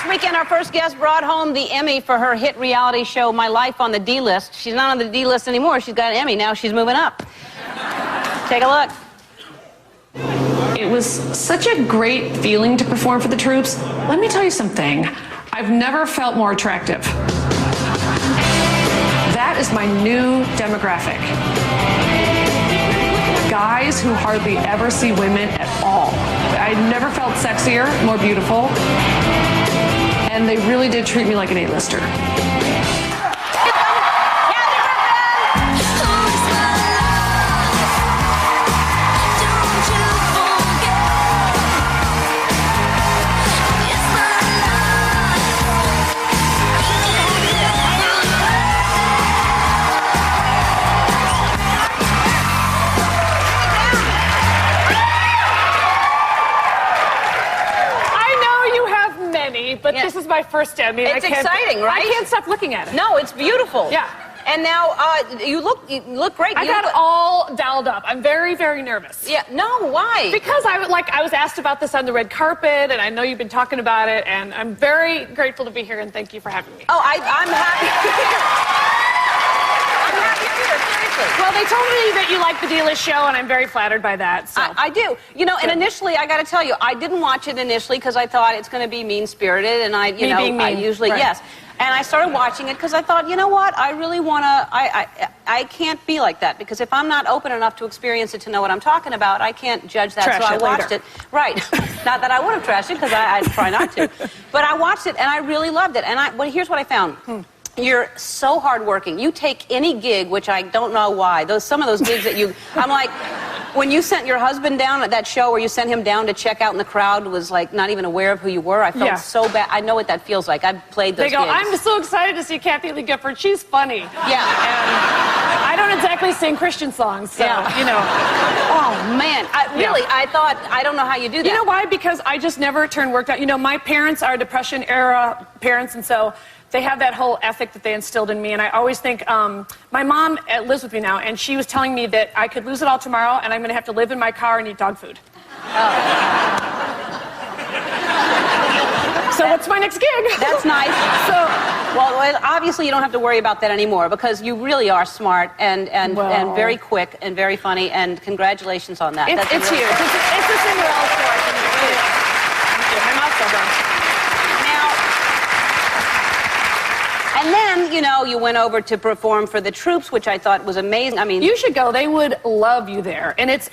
weekend, our first guest brought home the Emmy for her hit reality show, My Life on the D-List. She's not on the D-List anymore. She's got an Emmy. Now she's moving up. Take a look. It was such a great feeling to perform for the troops. Let me tell you something. I've never felt more attractive. That is my new demographic. Guys who hardly ever see women at all. I never felt sexier, more beautiful, and they really did treat me like an A-lister. But this is my first Emmy. It's exciting, right? I can't stop looking at it. No, it's beautiful. Yeah. And now you look great. I got all dialed up. I'm very, very nervous. Yeah. No, why? Because I was asked about this on the red carpet, and I know you've been talking about it, and I'm very grateful to be here, and thank you for having me. Oh, I'm happy to be here. I'm happy to be here, seriously. Well, they told me that you like the D-List show, and I'm very flattered by that. So. I do. You know, and initially, I got to tell you, I didn't watch it initially because I thought it's going to be mean-spirited, and I usually, right. Yes. And I started watching it because I thought, you know what, I really want to, I can't be like that, because if I'm not open enough to experience it to know what I'm talking about, I can't judge that. Trash so I it watched later. it. Right. Not that I would have trashed it, because I'd try not to. But I watched it, and I really loved it. And here's what I found. You're so hardworking. You take any gig, which I don't know why. Some of those gigs that I'm like, when you sent your husband down at that show where you sent him down to check out in the crowd, was like not even aware of who you were. I felt so bad. I know what that feels like. I've played those They go, gigs. I'm so excited to see Kathy Lee Gifford. She's funny. Yeah. And I don't exactly sing Christian songs, so, you know. Oh, man. I thought, I don't know how you do that. You know why? Because I just never turned worked out. You know, my parents are Depression-era parents, and so they have that whole ethic that they instilled in me, and I always think, my mom lives with me now, and she was telling me that I could lose it all tomorrow, and I'm going to have to live in my car and eat dog food. So what's my next gig? That's nice. Well, obviously you don't have to worry about that anymore, because you really are smart and very quick and very funny, and congratulations on that. It's huge. It's a Cinderella story. Thank you. My mouth's so done. And then, you know, you went over to perform for the troops, which I thought was amazing. I mean, you should go. They would love you there. And it's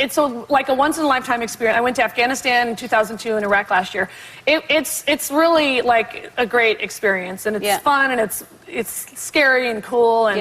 like a once-in-a-lifetime experience. I went to Afghanistan in 2002 and Iraq last year. It's really like a great experience, and it's fun, and it's scary and cool, and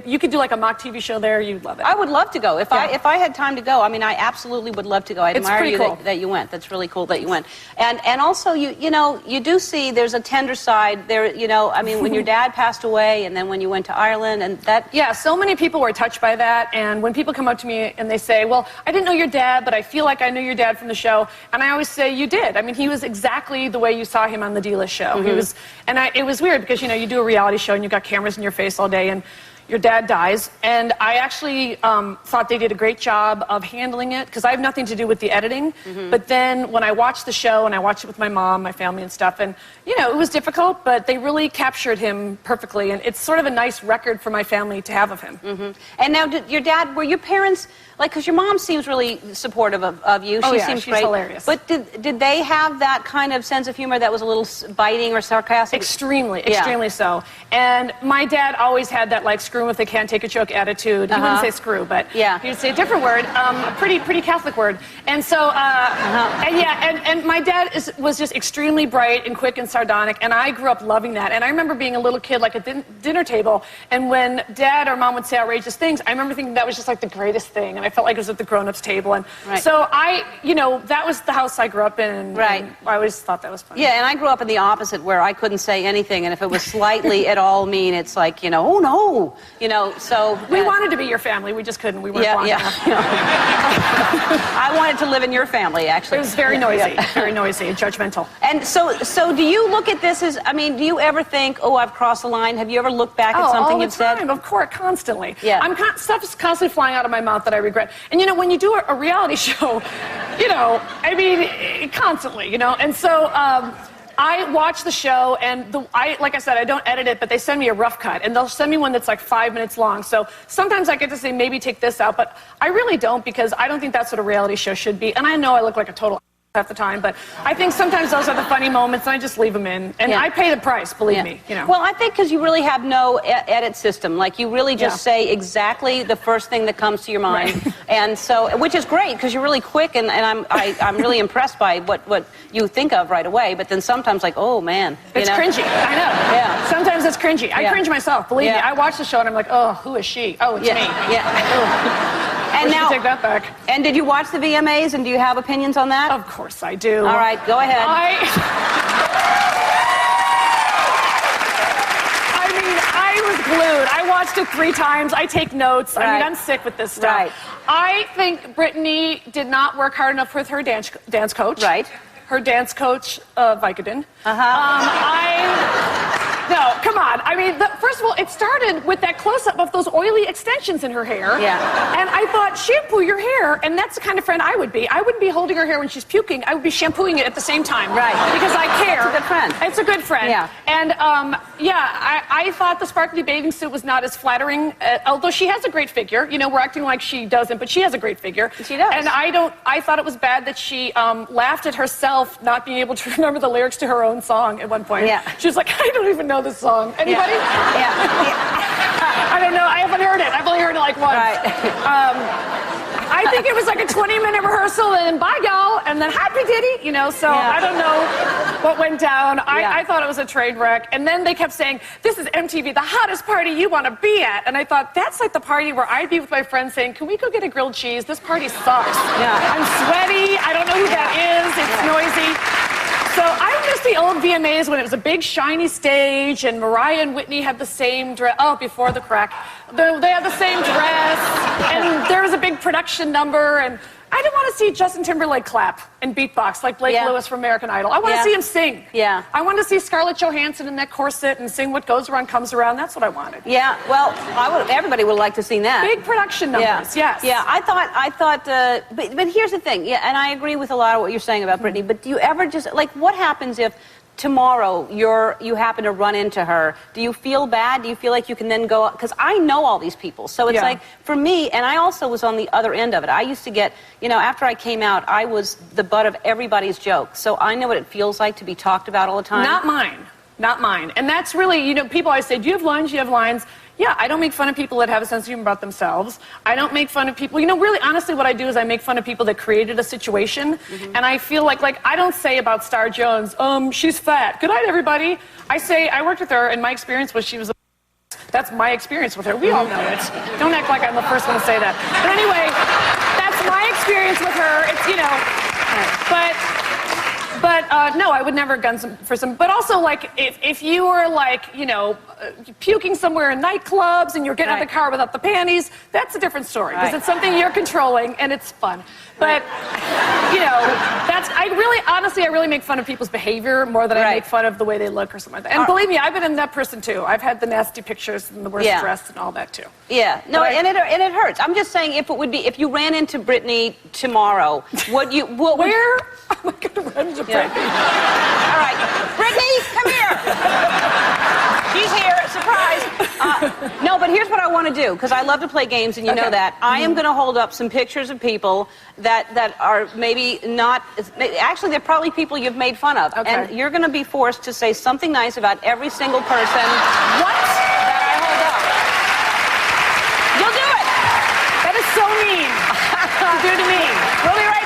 you could do like a mock TV show there. You'd love it. I would love to go. If I had time to go, I mean, I absolutely would love to go. I admire you that you went. That's really cool that you went. And also, you know, you do see there's a tender side there. You know, I mean, when your dad passed away, and then when you went to Ireland, and that. Yeah, so many people were touched by that. And when people come up to me and they say, "Well, I didn't know your dad, but I feel like I knew your dad from the show," and I always say, "You did. I mean, he was exactly the way you saw him on the D-List show. He was." And it was weird because, you know, you do a reality show and you've got cameras in your face all day, and your dad dies. And I actually thought they did a great job of handling it, because I have nothing to do with the editing. But then when I watched the show, and I watched it with my mom, my family and stuff, and, you know, it was difficult, but they really captured him perfectly. And it's sort of a nice record for my family to have of him. And now, your dad, were your parents, like, because your mom seems really supportive of you. She seems she's great. Hilarious. But did they have that kind of sense of humor that was a little biting or sarcastic? Extremely so. And my dad always had that, like, screw if they can't take a joke attitude. He wouldn't say screw, but he would say a different word, a pretty Catholic word. And so, and my dad was just extremely bright and quick and sardonic, and I grew up loving that. And I remember being a little kid, like at the dinner table, and when Dad or Mom would say outrageous things, I remember thinking that was just like the greatest thing, and I felt like it was at the grown-ups table. And so that was the house I grew up in, and I always thought that was funny. Yeah, and I grew up in the opposite, where I couldn't say anything, and if it was slightly at all mean, it's like, you know, oh no. You know, so... We wanted to be your family, we just couldn't. We weren't long enough. I wanted to live in your family, actually. It was very noisy, very noisy and judgmental. And so do you look at this as, I mean, do you ever think, oh, I've crossed the line? Have you ever looked back at something you've said? All the time, of course, constantly. Yeah. Stuff is constantly flying out of my mouth that I regret. And, you know, when you do a reality show, you know, I mean, constantly, you know, and so... I watch the show, and like I said, I don't edit it, but they send me a rough cut, and they'll send me one that's like 5 minutes long. So sometimes I get to say, maybe take this out, but I really don't, because I don't think that's what a reality show should be. And I know I look like a total half the time, but I think sometimes those are the funny moments, and I just leave them in. And I pay the price, believe me. You know. Well, I think because you really have no edit system. Like, you really just say exactly the first thing that comes to your mind. Right. And so, which is great, because you're really quick, and I'm really impressed by what you think of right away. But then sometimes, like, oh, man. It's cringy. I know. Yeah. Sometimes it's cringy. I cringe myself, believe me. I watch the show, and I'm like, oh, who is she? Oh, it's me. Yeah. And now, take that back. And did you watch the VMAs, and do you have opinions on that? Of course I do. All right, go ahead. I mean, I was glued. I watched it 3 times. I take notes. Right. I mean, I'm sick with this stuff. Right. I think Brittany did not work hard enough with her dance coach. Right. Her dance coach, Vicodin. No, come on. I mean, first of all, it started with that close-up of those oily extensions in her hair. Yeah. And I thought, shampoo your hair, and that's the kind of friend I would be. I wouldn't be holding her hair when she's puking. I would be shampooing it at the same time. Right. Because I care. It's a good friend. It's a good friend. Yeah. And, I thought the sparkly bathing suit was not as flattering, although she has a great figure. You know, we're acting like she doesn't, but she has a great figure. She does. And I thought it was bad that she laughed at herself not being able to remember the lyrics to her own song at one point. Yeah. She was like, I don't even know this song. Anybody? Yeah. I don't know. I haven't heard it. I've only heard it like once. Right. I think it was like a 20-minute rehearsal, and bye, y'all, and then happy diddy, you know, so I don't know what went down. I thought it was a train wreck. And then they kept saying, this is MTV, the hottest party you want to be at. And I thought, that's like the party where I'd be with my friends saying, can we go get a grilled cheese? This party sucks. Yeah. I'm sweaty. I don't know who that is. It's noisy. So I miss the old VMAs when it was a big shiny stage, and Mariah and Whitney had the same dress. Oh, before the crack. They had the same dress, and there was a big production number, and I didn't want to see Justin Timberlake clap and beatbox like Blake Lewis from American Idol. I want to see him sing. Yeah. I want to see Scarlett Johansson in that corset and sing What Goes Around Comes Around. That's what I wanted. Yeah, well, everybody would like to see that. Big production numbers, yes. Yeah, I thought, but here's the thing, and I agree with a lot of what you're saying about Brittany, but do you ever just, like, what happens if tomorrow you happen to run into her? Do you feel bad? Do you feel like you can then go, because I know all these people, so it's like, for me, and I also was on the other end of it. I used to get, you know, after I came out, I was the butt of everybody's jokes, so I know what it feels like to be talked about all the time. Not mine. Not mine. And that's really, you know, people always say, do you have lines? Do you have lines? Yeah, I don't make fun of people that have a sense of humor about themselves. I don't make fun of people. You know, really, honestly, what I do is I make fun of people that created a situation. And I feel like I don't say about Star Jones, she's fat. Good night, everybody. I say, I worked with her, and my experience was she was a... That's my experience with her. We all know it. Don't act like I'm the first one to say that. But anyway, that's my experience with her. It's, you know, But no, I would never gun for some. But also, like, if you were, like, you know, puking somewhere in nightclubs and you're getting out of the car without the panties, that's a different story. Because it's something you're controlling and it's fun. But, you know, honestly, I really make fun of people's behavior more than I make fun of the way they look or something like that. And believe me, I've been in that person too. I've had the nasty pictures and the worst dressed and all that too. Yeah, no, and it hurts. I'm just saying, if you ran into Brittany tomorrow, where am I going to run into Brittany? All right, Brittany, come here. She's here, surprise. No, but here's what I want to do, because I love to play games, and you know that. I am going to hold up some pictures of people that are maybe not, actually they're probably people you've made fun of. Okay. And you're going to be forced to say something nice about every single person that I hold up. You'll do it. That is so mean to do to me. We'll be right back.